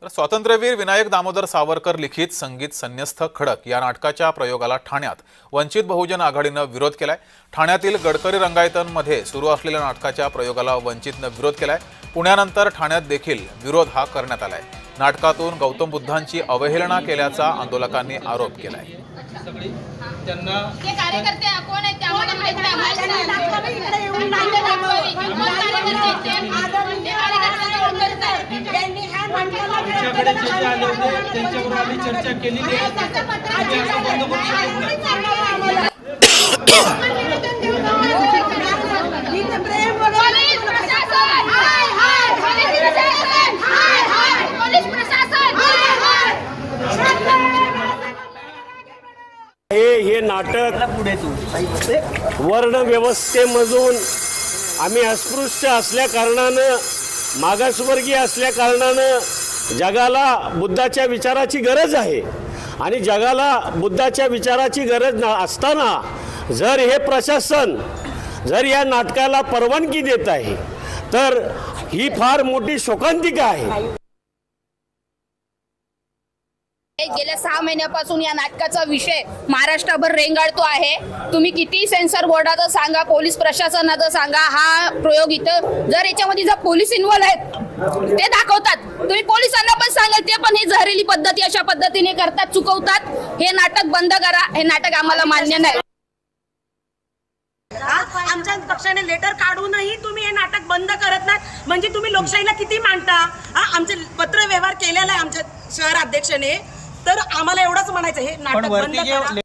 तर स्वातंत्र्यवीर विनायक दामोदर सावरकर लिखित संगीत संन्यस्त खडक या नाटकाच्या प्रयोगाला ठाण्यात वंचित बहुजन आघाडीनं विरोध केलाय। ठाण्यातील गडकरी रंगायतमध्ये सुरू असलेल्या नाटकाच्या प्रयोगाला वंचितनं विरोध केलाय। पुण्यानंतर ठाण्यात देखील विरोध हा करण्यात आलाय। नाटकातून गौतम बुद्धांची अवहेलना केल्याचा आंदोलकांनी आरोप केलाय। चर्चा केलेली हे नाटक वर्ण व्यवस्थेमधून आम्ही अस्पृश्य असल्या कारणानं, मागासवर्गीय असल्या कारणानं जगाला बुद्धाच्या विचाराची गरज आहे आणि जगाला बुद्धाच्या विचाराची गरज असताना जर हे प्रशासन जर या नाटकाला परवानगी देत आहे तर ही फार मोठी शोकांतिका आहे। गेल्या 6 महिन्यापासून या नाटकाचा विषय महाराष्ट्रभर रेंगाळतो आहे। तुम्ही किती सेन्सर बोर्डाचं सांगा, पोलीस प्रशासनाचं सांगा, हा प्रयोग इथं जर याच्यामध्ये जर पोलीस इन्व्हॉल्व आहेत ते दाखवतात। तुम्ही पोलिसांना पण सांगा, ते पण ही जहरीली पद्धती अशा पद्धतीने करतात, चुकवतात। हे नाटक बंद करा, हे नाटक आम्हाला मान्य नाही। आमच्या पक्षाने लेटर काढूनही तुम्ही हे नाटक बंद करत नाही, म्हणजे तुम्ही लोकशाहीला किती मानता? आमचे पत्र व्यवहार केलेला आहे आमच्या शहर अध्यक्षाने, तर आम्हाला एवढंच म्हणायचं हे नाटक बंद करा।